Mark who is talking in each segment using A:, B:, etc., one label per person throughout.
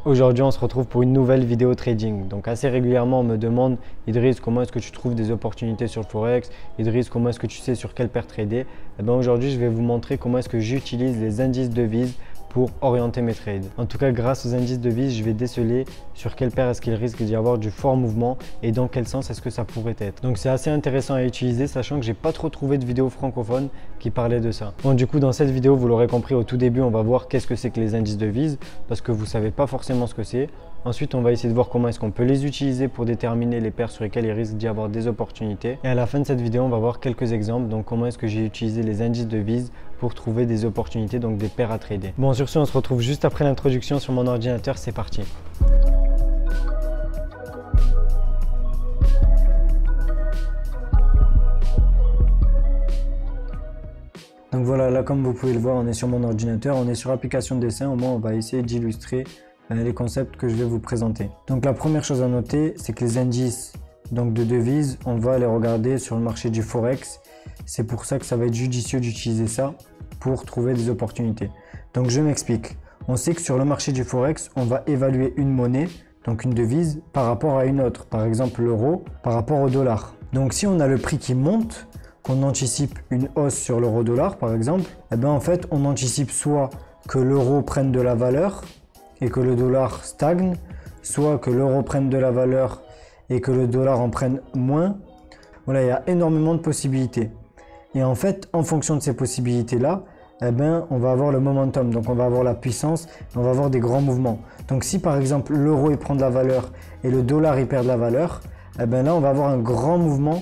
A: Aujourd'hui, on se retrouve pour une nouvelle vidéo trading. Donc assez régulièrement, on me demande Idriss, comment est-ce que tu trouves des opportunités sur le Forex? Idriss, comment est-ce que tu sais sur quelle paire trader? Et bien aujourd'hui, je vais vous montrer comment est-ce que j'utilise les indices devises pour orienter mes trades. En tout cas, grâce aux indices devises, je vais déceler sur quelle paire est-ce qu'il risque d'y avoir du fort mouvement et dans quel sens est-ce que ça pourrait être. Donc c'est assez intéressant à utiliser, sachant que j'ai pas trop trouvé de vidéos francophones qui parlaient de ça. Bon, du coup, dans cette vidéo, vous l'aurez compris, au tout début, on va voir qu'est-ce que c'est que les indices devises parce que vous savez pas forcément ce que c'est. Ensuite, on va essayer de voir comment est-ce qu'on peut les utiliser pour déterminer les paires sur lesquelles il risque d'y avoir des opportunités. Et à la fin de cette vidéo, on va voir quelques exemples. Donc, comment est-ce que j'ai utilisé les indices devises pour trouver des opportunités, donc des paires à trader. Bon, sur ce, on se retrouve juste après l'introduction sur mon ordinateur. C'est parti. Donc voilà, là comme vous pouvez le voir, on est sur mon ordinateur, on est sur application dessin. Au moins, on va essayer d'illustrer les concepts que je vais vous présenter. Donc la première chose à noter, c'est que les indices de devises, on va les regarder sur le marché du Forex. C'est pour ça que ça va être judicieux d'utiliser ça pour trouver des opportunités. Donc je m'explique. On sait que sur le marché du Forex, on va évaluer une monnaie, donc une devise, par rapport à une autre. Par exemple l'euro par rapport au dollar. Donc si on a le prix qui monte, qu'on anticipe une hausse sur l'euro-dollar par exemple, et bien en fait on anticipe soit que l'euro prenne de la valeur et que le dollar stagne, soit que l'euro prenne de la valeur et que le dollar en prenne moins. Voilà, il y a énormément de possibilités. Et en fait, en fonction de ces possibilités-là, eh ben, on va avoir le momentum, donc on va avoir la puissance, on va avoir des grands mouvements. Donc si par exemple l'euro il prend de la valeur et le dollar il perd de la valeur, eh ben là on va avoir un grand mouvement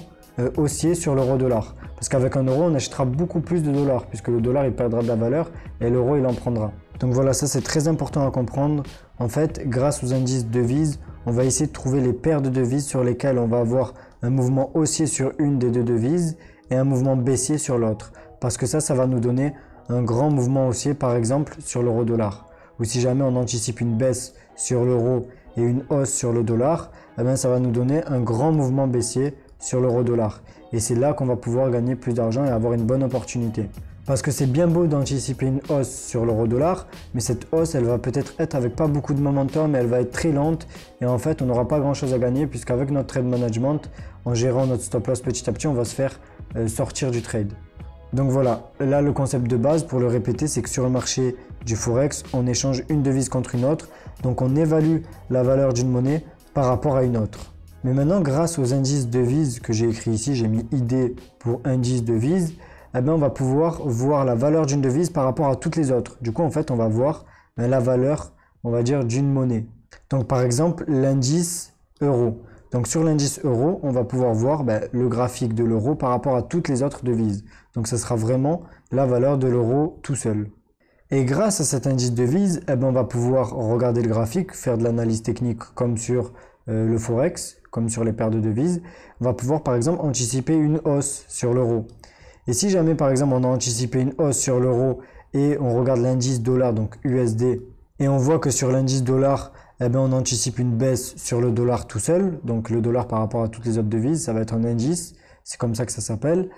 A: haussier sur l'euro-dollar. Parce qu'avec un euro, on achètera beaucoup plus de dollars puisque le dollar il perdra de la valeur et l'euro il en prendra. Donc voilà, ça c'est très important à comprendre. En fait, grâce aux indices devises, on va essayer de trouver les paires de devises sur lesquelles on va avoir un mouvement haussier sur une des deux devises et un mouvement baissier sur l'autre. Parce que ça va nous donner un grand mouvement haussier par exemple sur l'euro-dollar. Ou si jamais on anticipe une baisse sur l'euro et une hausse sur le dollar, eh bien, ça va nous donner un grand mouvement baissier sur l'euro-dollar. Et c'est là qu'on va pouvoir gagner plus d'argent et avoir une bonne opportunité. Parce que c'est bien beau d'anticiper une hausse sur l'euro-dollar, mais cette hausse, elle va peut-être être avec pas beaucoup de momentum, mais elle va être très lente. Et en fait, on n'aura pas grand-chose à gagner puisqu'avec notre trade management, en gérant notre stop loss petit à petit, on va se faire sortir du trade. Donc voilà, là le concept de base, pour le répéter, c'est que sur le marché du Forex, on échange une devise contre une autre. Donc on évalue la valeur d'une monnaie par rapport à une autre. Mais maintenant, grâce aux indices devises que j'ai écrit ici, j'ai mis ID pour indice devise, eh bien, on va pouvoir voir la valeur d'une devise par rapport à toutes les autres. Du coup, en fait, on va voir la valeur, on va dire, d'une monnaie. Donc, par exemple, l'indice euro. Donc, sur l'indice euro, on va pouvoir voir le graphique de l'euro par rapport à toutes les autres devises. Donc, ce sera vraiment la valeur de l'euro tout seul. Et grâce à cet indice devise, eh bien, on va pouvoir regarder le graphique, faire de l'analyse technique comme sur le Forex, comme sur les paires de devises. On va pouvoir, par exemple, anticiper une hausse sur l'euro. Et si jamais par exemple on a anticipé une hausse sur l'euro et on regarde l'indice dollar, donc USD, et on voit que sur l'indice dollar, eh bien, on anticipe une baisse sur le dollar tout seul, donc le dollar par rapport à toutes les autres devises, ça va être un indice, c'est comme ça que ça s'appelle,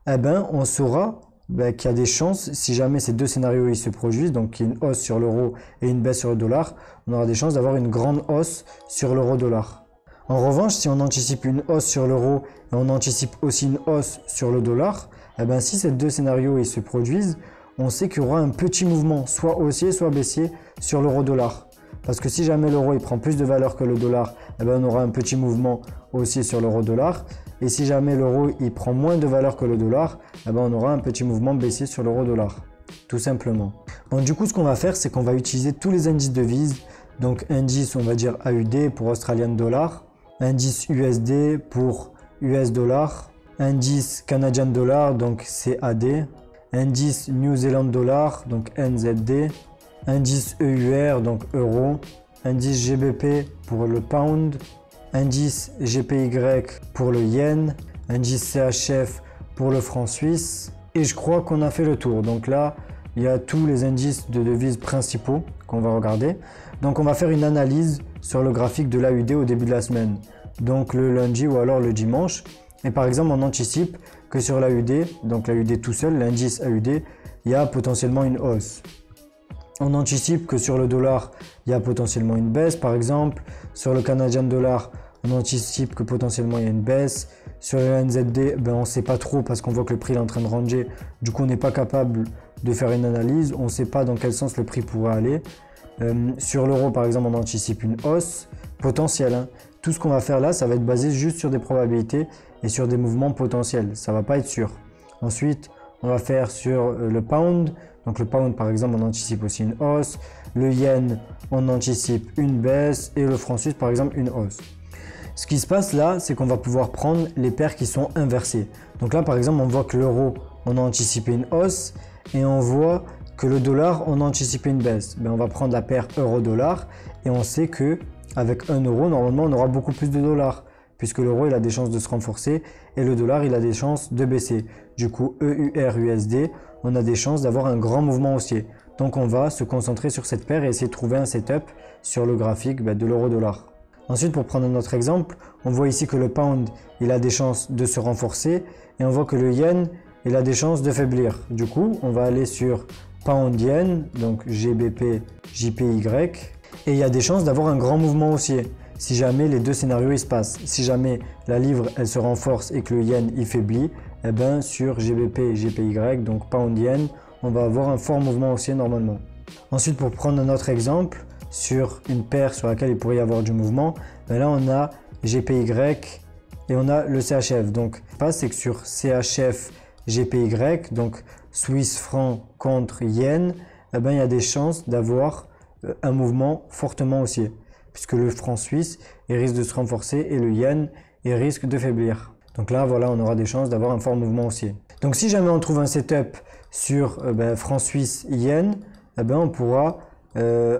A: eh bien, on saura qu'il y a des chances, si jamais ces deux scénarios ils se produisent, donc qu'il y a une hausse sur l'euro et une baisse sur le dollar, on aura des chances d'avoir une grande hausse sur l'euro-dollar. En revanche, si on anticipe une hausse sur l'euro et on anticipe aussi une hausse sur le dollar, eh bien, si ces deux scénarios ils se produisent, on sait qu'il y aura un petit mouvement, soit haussier, soit baissier, sur l'euro-dollar. Parce que si jamais l'euro il prend plus de valeur que le dollar, eh bien, on aura un petit mouvement haussier sur l'euro-dollar. Et si jamais l'euro il prend moins de valeur que le dollar, eh bien, on aura un petit mouvement baissier sur l'euro-dollar. Tout simplement. Bon, du coup, ce qu'on va faire, c'est qu'on va utiliser tous les indices devises. Donc, indice, on va dire AUD pour Australian Dollar. Indice USD pour US Dollar. Indice Canadian Dollar, donc CAD. Indice New Zealand Dollar, donc NZD. Indice EUR, donc Euro. Indice GBP pour le Pound. Indice GPY pour le Yen. Indice CHF pour le franc suisse. Et je crois qu'on a fait le tour. Donc là, il y a tous les indices de devises principaux qu'on va regarder. Donc on va faire une analyse sur le graphique de l'AUD au début de la semaine. Donc le lundi ou alors le dimanche. Et par exemple, on anticipe que sur l'AUD, donc l'AUD tout seul, l'indice AUD, il y a potentiellement une hausse. on anticipe que sur le dollar, il y a potentiellement une baisse par exemple. Sur le Canadian dollar, on anticipe que potentiellement il y a une baisse. Sur le NZD, on ne sait pas trop parce qu'on voit que le prix est en train de ranger. Du coup, on n'est pas capable de faire une analyse. On ne sait pas dans quel sens le prix pourrait aller. Sur l'euro, par exemple, on anticipe une hausse potentielle, hein. Tout ce qu'on va faire là, ça va être basé juste sur des probabilités et sur des mouvements potentiels. Ça ne va pas être sûr. Ensuite, on va faire sur le pound. Donc le pound, par exemple, on anticipe aussi une hausse. Le yen, on anticipe une baisse. Et le franc suisse, par exemple, une hausse. Ce qui se passe là, c'est qu'on va pouvoir prendre les paires qui sont inversées. Donc là, par exemple, on voit que l'euro, on a anticipé une hausse et on voit que le dollar, on a anticipé une baisse. On va prendre la paire euro-dollar et on sait que avec 1 euro, normalement, on aura beaucoup plus de dollars puisque l'euro, il a des chances de se renforcer et le dollar, il a des chances de baisser. Du coup, EUR-USD, on a des chances d'avoir un grand mouvement haussier. Donc, on va se concentrer sur cette paire et essayer de trouver un setup sur le graphique de l'euro-dollar. Ensuite, pour prendre un autre exemple, on voit ici que le pound, il a des chances de se renforcer et on voit que le yen, il a des chances de faiblir. Du coup, on va aller sur pound yen, donc GBP, JPY, et il y a des chances d'avoir un grand mouvement haussier si jamais les deux scénarios ils se passent. Si jamais la livre, elle se renforce et que le yen, il faiblit, sur GBP, JPY, donc pound yen, on va avoir un fort mouvement haussier normalement. Ensuite, pour prendre un autre exemple, sur une paire sur laquelle il pourrait y avoir du mouvement, là on a GPY et on a le CHF. Donc, ce qui se passe, c'est que sur CHF GPY, donc Suisse franc contre yen, il y a des chances d'avoir un mouvement fortement haussier, puisque le franc suisse il risque de se renforcer et le yen il risque de faiblir. Donc là, voilà, on aura des chances d'avoir un fort mouvement haussier. Donc si jamais on trouve un setup sur franc suisse yen, on pourra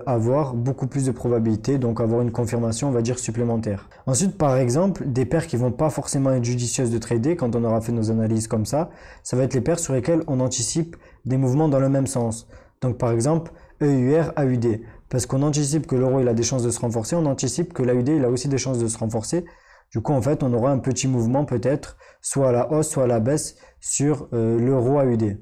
A: avoir beaucoup plus de probabilités, donc avoir une confirmation, on va dire, supplémentaire. Ensuite, par exemple, des paires qui vont pas forcément être judicieuses de trader quand on aura fait nos analyses comme ça va être les paires sur lesquelles on anticipe des mouvements dans le même sens. Donc par exemple, EUR, AUD, parce qu'on anticipe que l'euro il a des chances de se renforcer, on anticipe que l'AUD il a aussi des chances de se renforcer. Du coup, en fait, on aura un petit mouvement peut-être, soit à la hausse, soit à la baisse sur l'euro AUD.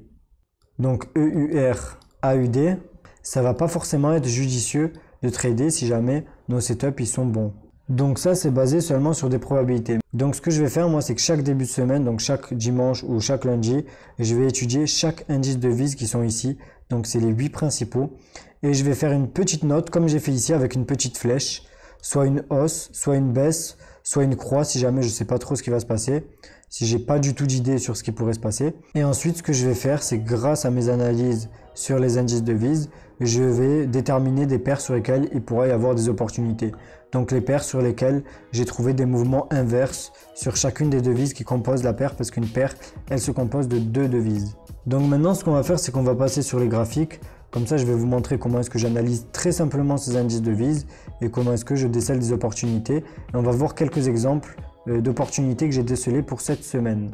A: Donc EUR, AUD, ça va pas forcément être judicieux de trader si jamais nos setups ils sont bons. Donc ça, c'est basé seulement sur des probabilités. Donc ce que je vais faire, moi, c'est que chaque début de semaine, donc chaque dimanche ou chaque lundi, je vais étudier chaque indice de devise qui sont ici. Donc c'est les 8 principaux. Et je vais faire une petite note, comme j'ai fait ici, avec une petite flèche. Soit une hausse, soit une baisse, soit une croix si jamais je sais pas trop ce qui va se passer. Si j'ai pas du tout d'idée sur ce qui pourrait se passer. Et ensuite, ce que je vais faire, c'est grâce à mes analyses sur les indices de devise, je vais déterminer des paires sur lesquelles il pourrait y avoir des opportunités. Donc les paires sur lesquelles j'ai trouvé des mouvements inverses sur chacune des devises qui composent la paire, parce qu'une paire, elle se compose de 2 devises. Donc maintenant, ce qu'on va faire, c'est qu'on va passer sur les graphiques. Comme ça, je vais vous montrer comment est-ce que j'analyse très simplement ces indices de devises et comment est-ce que je décèle des opportunités. Et on va voir quelques exemples d'opportunités que j'ai décelées pour cette semaine.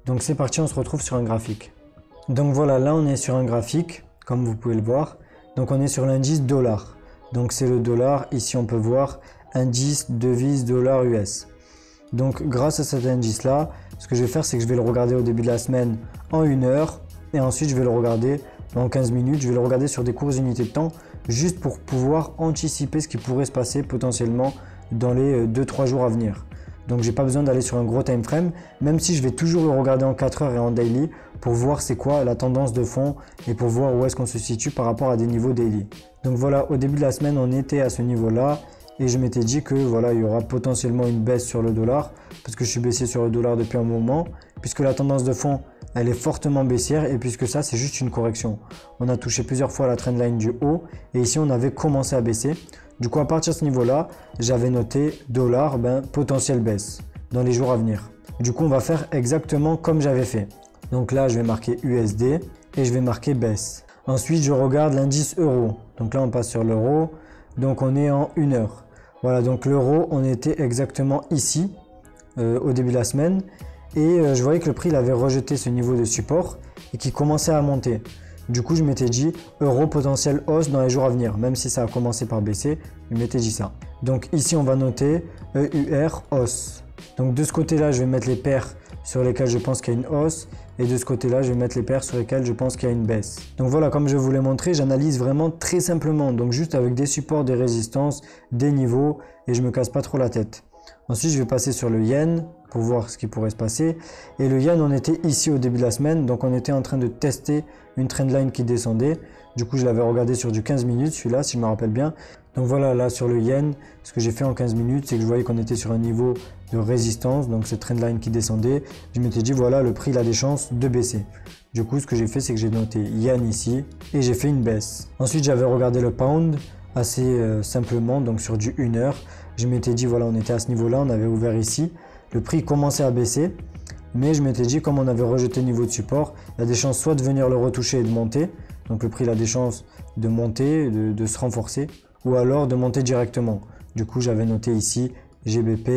A: Donc c'est parti, on se retrouve sur un graphique. Donc voilà, là on est sur un graphique, comme vous pouvez le voir. Donc on est sur l'indice dollar. Donc c'est le dollar, ici on peut voir indice devise dollar US. Donc grâce à cet indice là, ce que je vais faire, c'est que je vais le regarder au début de la semaine en 1 heure et ensuite je vais le regarder en 15 minutes. Je vais le regarder sur des courtes unités de temps juste pour pouvoir anticiper ce qui pourrait se passer potentiellement dans les 2-3 jours à venir. Donc j'ai pas besoin d'aller sur un gros time frame, même si je vais toujours le regarder en 4 heures et en daily pour voir c'est quoi la tendance de fond et pour voir où est-ce qu'on se situe par rapport à des niveaux daily. Donc voilà, au début de la semaine on était à ce niveau là et je m'étais dit que voilà, il y aura potentiellement une baisse sur le dollar parce que je suis baissé sur le dollar depuis un moment, puisque la tendance de fond elle est fortement baissière et puisque ça c'est juste une correction. On a touché plusieurs fois la trendline du haut et ici on avait commencé à baisser. Du coup, à partir de ce niveau-là, j'avais noté dollar, potentielle baisse dans les jours à venir. Du coup, on va faire exactement comme j'avais fait. Donc là, je vais marquer USD et je vais marquer baisse. Ensuite, je regarde l'indice euro. Donc là, on passe sur l'euro. Donc on est en 1 heure. Voilà, donc l'euro, on était exactement ici au début de la semaine. Et je voyais que le prix il avait rejeté ce niveau de support et qui commençait à monter. Du coup, je m'étais dit euro potentiel hausse dans les jours à venir, même si ça a commencé par baisser, je m'étais dit ça. Donc ici, on va noter EUR hausse. Donc de ce côté-là, je vais mettre les paires sur lesquelles je pense qu'il y a une hausse et de ce côté-là, je vais mettre les paires sur lesquelles je pense qu'il y a une baisse. Donc voilà, comme je vous l'ai montré, j'analyse vraiment très simplement, donc juste avec des supports, des résistances, des niveaux, et je me casse pas trop la tête. Ensuite, je vais passer sur le yen pour voir ce qui pourrait se passer. Et le yen, on était ici au début de la semaine, donc on était en train de tester une trendline qui descendait. Du coup, je l'avais regardé sur du 15 minutes, celui-là, si je me rappelle bien. Donc voilà, là sur le yen, ce que j'ai fait en 15 minutes, c'est que je voyais qu'on était sur un niveau de résistance, donc cette trendline qui descendait. Je m'étais dit, voilà, le prix, il a des chances de baisser. Du coup, ce que j'ai fait, c'est que j'ai noté yen ici et j'ai fait une baisse. Ensuite, j'avais regardé le pound assez simplement, donc sur du 1 heure. Je m'étais dit, voilà, on était à ce niveau-là, on avait ouvert ici. Le prix commençait à baisser, mais je m'étais dit, comme on avait rejeté le niveau de support, il y a des chances soit de venir le retoucher et de monter. Donc le prix il a des chances de monter, de se renforcer, ou alors de monter directement. Du coup, j'avais noté ici GBP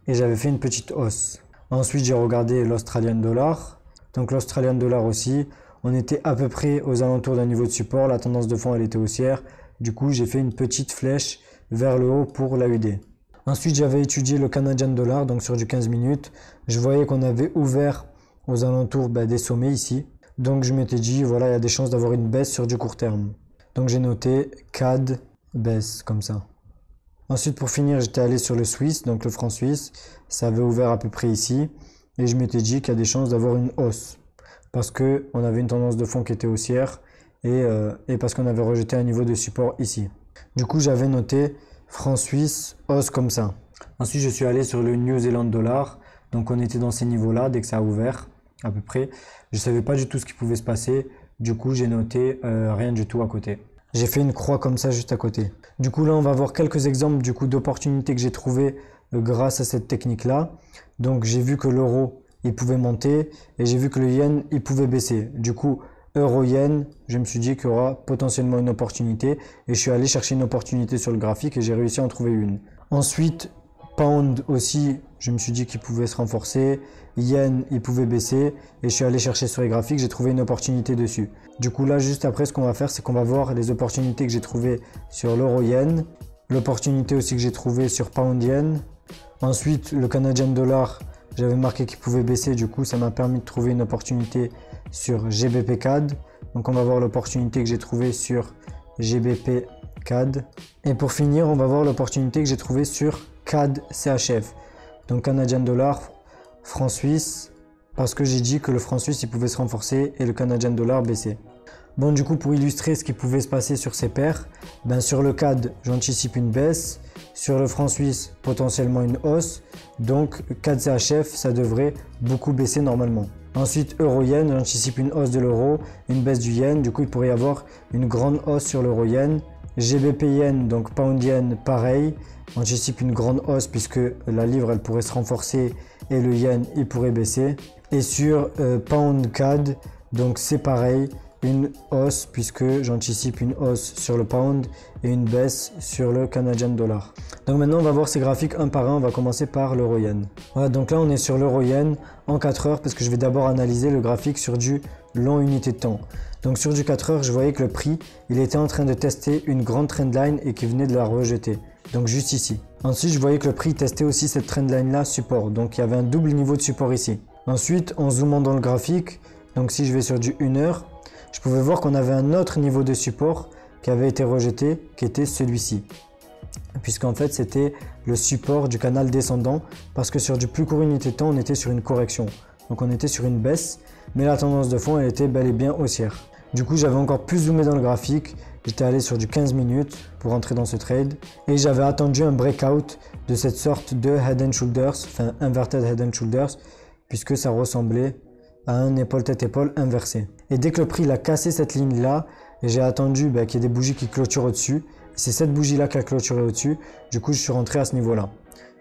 A: et j'avais fait une petite hausse. Ensuite, j'ai regardé l'Australian Dollar. Donc l'Australian Dollar aussi, on était à peu près aux alentours d'un niveau de support. La tendance de fond, elle était haussière. Du coup, j'ai fait une petite flèche vers le haut pour l'AUD. Ensuite, j'avais étudié le Canadian Dollar, donc sur du 15 minutes. Je voyais qu'on avait ouvert aux alentours des sommets ici. Donc je m'étais dit, voilà, il y a des chances d'avoir une baisse sur du court terme. Donc j'ai noté CAD baisse, comme ça. Ensuite, pour finir, j'étais allé sur le Suisse, donc le franc suisse. Ça avait ouvert à peu près ici. Et je m'étais dit qu'il y a des chances d'avoir une hausse. Parce qu'on avait une tendance de fond qui était haussière. Et parce qu'on avait rejeté un niveau de support ici. Du coup, j'avais noté franc suisse, hausse comme ça. Ensuite, je suis allé sur le New Zealand Dollar. Donc on était dans ces niveaux-là dès que ça a ouvert, à peu près. Je ne savais pas du tout ce qui pouvait se passer. Du coup, j'ai noté rien du tout à côté. J'ai fait une croix comme ça juste à côté. Du coup, là, on va voir quelques exemples d'opportunités que j'ai trouvées grâce à cette technique-là. Donc, j'ai vu que l'euro, il pouvait monter et j'ai vu que le yen, il pouvait baisser. Du coup, euro-yen, je me suis dit qu'il y aura potentiellement une opportunité et je suis allé chercher une opportunité sur le graphique et j'ai réussi à en trouver une. Ensuite, pound aussi, je me suis dit qu'il pouvait se renforcer. Yen, il pouvait baisser et je suis allé chercher sur les graphiques, j'ai trouvé une opportunité dessus. Du coup là, juste après, ce qu'on va faire, c'est qu'on va voir les opportunités que j'ai trouvées sur l'euro-yen, l'opportunité aussi que j'ai trouvée sur pound-yen. Ensuite, le Canadian Dollar, j'avais marqué qu'il pouvait baisser, du coup ça m'a permis de trouver une opportunité sur GBP CAD. Donc on va voir l'opportunité que j'ai trouvée sur GBP CAD. Et pour finir, on va voir l'opportunité que j'ai trouvée sur CAD CHF. Donc Canadian Dollar, franc suisse, parce que j'ai dit que le franc suisse il pouvait se renforcer et le Canadian Dollar baisser. Bon, du coup, pour illustrer ce qui pouvait se passer sur ces paires, sur le CAD, j'anticipe une baisse. Sur le franc suisse, potentiellement une hausse. Donc, CAD CHF, ça devrait beaucoup baisser normalement. Ensuite, euro-yen, j'anticipe une hausse de l'euro, une baisse du yen. Du coup, il pourrait y avoir une grande hausse sur l'euro-yen. GBP yen, donc pound yen, pareil. J'anticipe une grande hausse puisque la livre, elle pourrait se renforcer et le yen, il pourrait baisser. Et sur pound CAD, donc c'est pareil. Une hausse puisque j'anticipe une hausse sur le pound et une baisse sur le Canadian Dollar. Donc maintenant on va voir ces graphiques un par un, on va commencer par l'euro-yen. Voilà, donc là on est sur l'euro-yen en 4 heures parce que je vais d'abord analyser le graphique sur du long unité de temps. Donc sur du 4 heures je voyais que le prix il était en train de tester une grande trendline et qu'il venait de la rejeter. Donc juste ici. Ensuite je voyais que le prix testait aussi cette trendline là support, donc il y avait un double niveau de support ici. Ensuite en zoomant dans le graphique, donc si je vais sur du 1 heure, je pouvais voir qu'on avait un autre niveau de support qui avait été rejeté, qui était celui-ci. Puisqu'en fait, c'était le support du canal descendant, parce que sur du plus court unité de temps, on était sur une correction. Donc on était sur une baisse, mais la tendance de fond, elle était bel et bien haussière. Du coup, j'avais encore plus zoomé dans le graphique, j'étais allé sur du 15 minutes pour entrer dans ce trade, et j'avais attendu un breakout de cette sorte de head and shoulders, enfin inverted head and shoulders, puisque ça ressemblait à un épaule tête épaule inversé. Et dès que le prix il a cassé cette ligne là, j'ai attendu qu'il y ait des bougies qui clôturent au-dessus. C'est cette bougie là qui a clôturé au-dessus. Du coup je suis rentré à ce niveau là.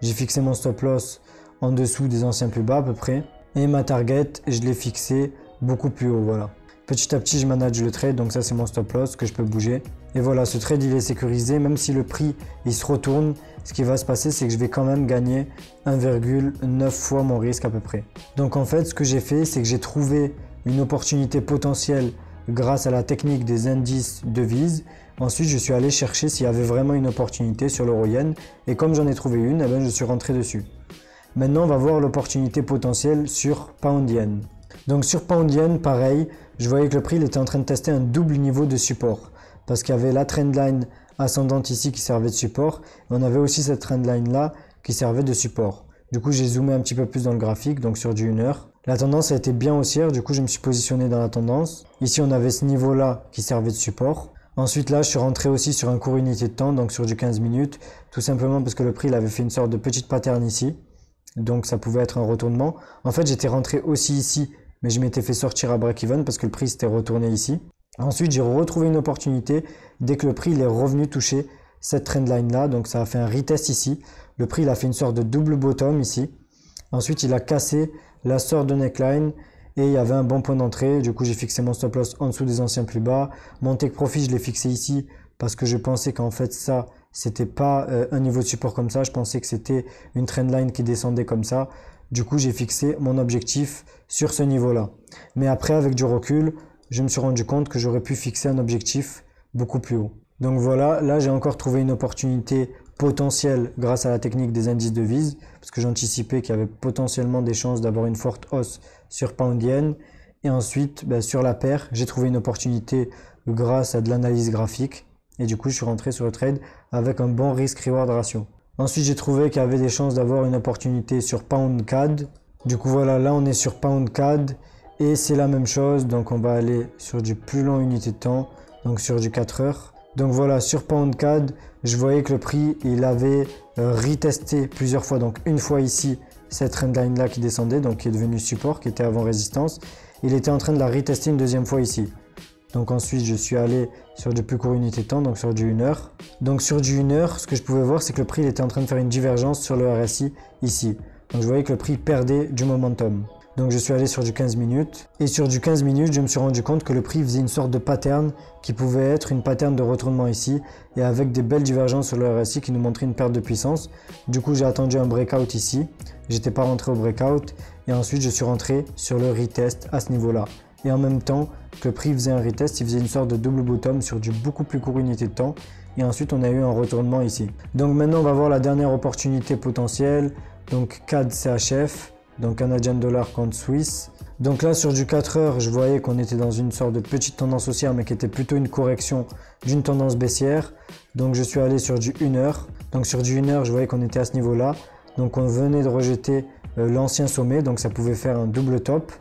A: J'ai fixé mon stop loss en dessous des anciens plus bas à peu près. Et ma target je l'ai fixé beaucoup plus haut, voilà. Petit à petit je manage le trade, donc ça c'est mon stop loss que je peux bouger. Et voilà, ce trade il est sécurisé, même si le prix il se retourne, ce qui va se passer c'est que je vais quand même gagner 1,9 fois mon risque à peu près. Donc en fait ce que j'ai fait c'est que j'ai trouvé une opportunité potentielle grâce à la technique des indices devises. Ensuite je suis allé chercher s'il y avait vraiment une opportunité sur l'euro-yen et comme j'en ai trouvé une, je suis rentré dessus. Maintenant on va voir l'opportunité potentielle sur pound-yen. Donc sur Pound Yen, pareil, je voyais que le prix il était en train de tester un double niveau de support. Parce qu'il y avait la trendline ascendante ici qui servait de support. Et on avait aussi cette trendline là qui servait de support. Du coup, j'ai zoomé un petit peu plus dans le graphique, donc sur du 1 heure. La tendance a été bien haussière, du coup je me suis positionné dans la tendance. Ici on avait ce niveau là qui servait de support. Ensuite là je suis rentré aussi sur un court unité de temps, donc sur du 15 minutes. Tout simplement parce que le prix il avait fait une sorte de petite pattern ici. Donc ça pouvait être un retournement. En fait j'étais rentré aussi ici, mais je m'étais fait sortir à break-even parce que le prix s'était retourné ici. Ensuite j'ai retrouvé une opportunité dès que le prix il est revenu toucher cette trendline là. Donc ça a fait un retest ici. Le prix il a fait une sorte de double bottom ici. Ensuite il a cassé la sorte de neckline et il y avait un bon point d'entrée. Du coup j'ai fixé mon stop loss en dessous des anciens plus bas. Mon take profit je l'ai fixé ici parce que je pensais qu'en fait ça c'était pas un niveau de support comme ça. Je pensais que c'était une trendline qui descendait comme ça. Du coup j'ai fixé mon objectif sur ce niveau là. Mais après avec du recul je me suis rendu compte que j'aurais pu fixer un objectif beaucoup plus haut. Donc voilà, là j'ai encore trouvé une opportunité potentielle grâce à la technique des indices de Wiese, parce que j'anticipais qu'il y avait potentiellement des chances d'avoir une forte hausse sur Pound Yen. Et ensuite, sur la paire, j'ai trouvé une opportunité grâce à de l'analyse graphique. Et du coup, je suis rentré sur le trade avec un bon risk-reward ratio. Ensuite, j'ai trouvé qu'il y avait des chances d'avoir une opportunité sur Pound CAD. Du coup, voilà, là on est sur Pound CAD et c'est la même chose. Donc on va aller sur du plus long unité de temps, donc sur du 4 heures. Donc voilà, sur Pound CAD, je voyais que le prix, il avait retesté plusieurs fois. Donc une fois ici, cette trendline là qui descendait, donc qui est devenue support, qui était avant résistance. Il était en train de la retester une deuxième fois ici. Donc ensuite, je suis allé sur du plus court unité de temps, donc sur du 1 heure. Donc sur du 1 heure, ce que je pouvais voir, c'est que le prix il était en train de faire une divergence sur le RSI ici. Donc je voyais que le prix perdait du momentum. Donc je suis allé sur du 15 minutes et sur du 15 minutes je me suis rendu compte que le prix faisait une sorte de pattern qui pouvait être une pattern de retournement ici et avec des belles divergences sur le RSI qui nous montraient une perte de puissance. Du coup j'ai attendu un breakout ici, j'étais pas rentré au breakout et ensuite je suis rentré sur le retest à ce niveau là. Et en même temps que le prix faisait un retest, il faisait une sorte de double bottom sur du beaucoup plus court unité de temps et ensuite on a eu un retournement ici. Donc maintenant on va voir la dernière opportunité potentielle, donc CAD CHF. Donc Canadian dollar contre Suisse. Donc là sur du 4 heures, je voyais qu'on était dans une sorte de petite tendance haussière mais qui était plutôt une correction d'une tendance baissière. Donc je suis allé sur du 1 heure. Donc sur du 1 heure, je voyais qu'on était à ce niveau là. Donc on venait de rejeter l'ancien sommet, donc ça pouvait faire un double top.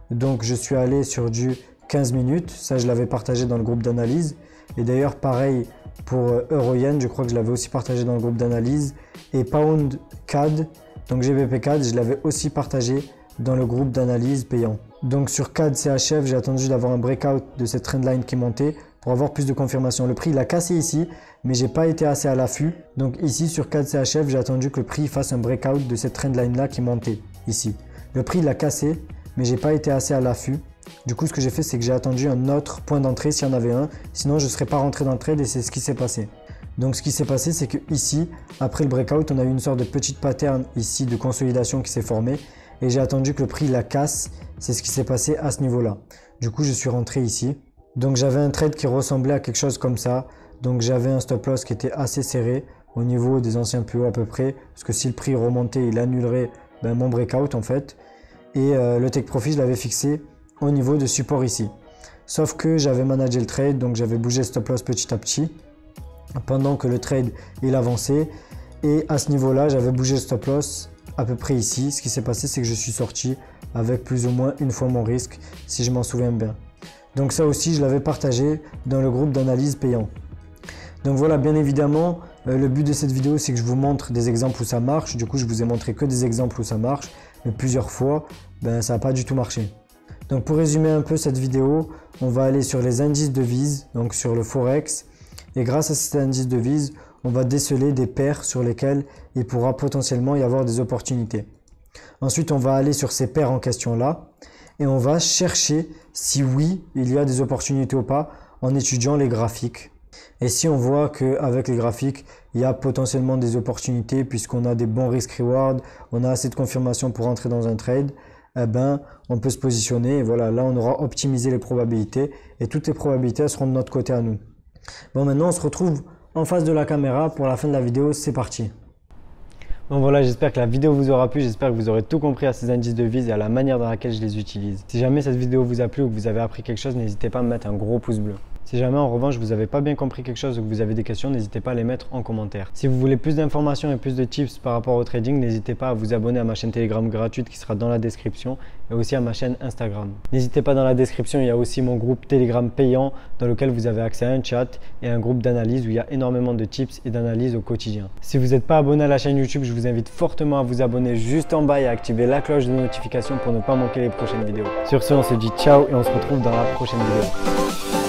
A: Donc je suis allé sur du 15 minutes, ça je l'avais partagé dans le groupe d'analyse. Et d'ailleurs pareil pour Euro-Yen, je crois que je l'avais aussi partagé dans le groupe d'analyse. Et Pound CAD, donc GBP4, je l'avais aussi partagé dans le groupe d'analyse payant. Donc sur CAD CHF, j'ai attendu d'avoir un breakout de cette trendline qui montait pour avoir plus de confirmation. Le prix il a cassé ici, mais j'ai pas été assez à l'affût. Donc ici sur CAD CHF, j'ai attendu que le prix fasse un breakout de cette trendline là qui montait ici. Le prix il a cassé, mais j'ai pas été assez à l'affût. Du coup, ce que j'ai fait, c'est que j'ai attendu un autre point d'entrée s'il y en avait un. Sinon, je ne serais pas rentré dans le trade et c'est ce qui s'est passé. Donc ce qui s'est passé, c'est que ici, après le breakout, on a eu une sorte de petite pattern ici de consolidation qui s'est formée et j'ai attendu que le prix la casse. C'est ce qui s'est passé à ce niveau-là. Du coup, je suis rentré ici. Donc j'avais un trade qui ressemblait à quelque chose comme ça. Donc j'avais un stop loss qui était assez serré au niveau des anciens plus hauts à peu près. Parce que si le prix remontait, il annulerait mon breakout en fait. Et le take profit, je l'avais fixé au niveau de support ici. Sauf que j'avais managé le trade, donc j'avais bougé le stop loss petit à petit pendant que le trade il avançait et à ce niveau là j'avais bougé le stop loss à peu près ici. Ce qui s'est passé, c'est que je suis sorti avec plus ou moins une fois mon risque, si je m'en souviens bien. Donc ça aussi je l'avais partagé dans le groupe d'analyse payant. Donc voilà, bien évidemment le but de cette vidéo c'est que je vous montre des exemples où ça marche. Du coup je vous ai montré que des exemples où ça marche, mais plusieurs fois ça n'a pas du tout marché. Donc pour résumer un peu cette vidéo, on va aller sur les indices de Wiese, donc sur le Forex. Et grâce à cet indice de Wiese, on va déceler des paires sur lesquelles il pourra potentiellement y avoir des opportunités. Ensuite, on va aller sur ces paires en question là et on va chercher si oui, il y a des opportunités ou pas en étudiant les graphiques. Et si on voit qu'avec les graphiques, il y a potentiellement des opportunités puisqu'on a des bons risk-reward, on a assez de confirmation pour entrer dans un trade, on peut se positionner et voilà, là on aura optimisé les probabilités et toutes les probabilités seront de notre côté à nous. Bon, maintenant on se retrouve en face de la caméra pour la fin de la vidéo, c'est parti. Donc voilà, j'espère que la vidéo vous aura plu, j'espère que vous aurez tout compris à ces indices de vise et à la manière dans laquelle je les utilise. Si jamais cette vidéo vous a plu ou que vous avez appris quelque chose, n'hésitez pas à me mettre un gros pouce bleu. Si jamais en revanche vous n'avez pas bien compris quelque chose ou que vous avez des questions, n'hésitez pas à les mettre en commentaire. Si vous voulez plus d'informations et plus de tips par rapport au trading, n'hésitez pas à vous abonner à ma chaîne Telegram gratuite qui sera dans la description et aussi à ma chaîne Instagram. N'hésitez pas, dans la description, il y a aussi mon groupe Telegram payant dans lequel vous avez accès à un chat et un groupe d'analyse où il y a énormément de tips et d'analyses au quotidien. Si vous n'êtes pas abonné à la chaîne YouTube, je vous invite fortement à vous abonner juste en bas et à activer la cloche de notification pour ne pas manquer les prochaines vidéos. Sur ce, on se dit ciao et on se retrouve dans la prochaine vidéo.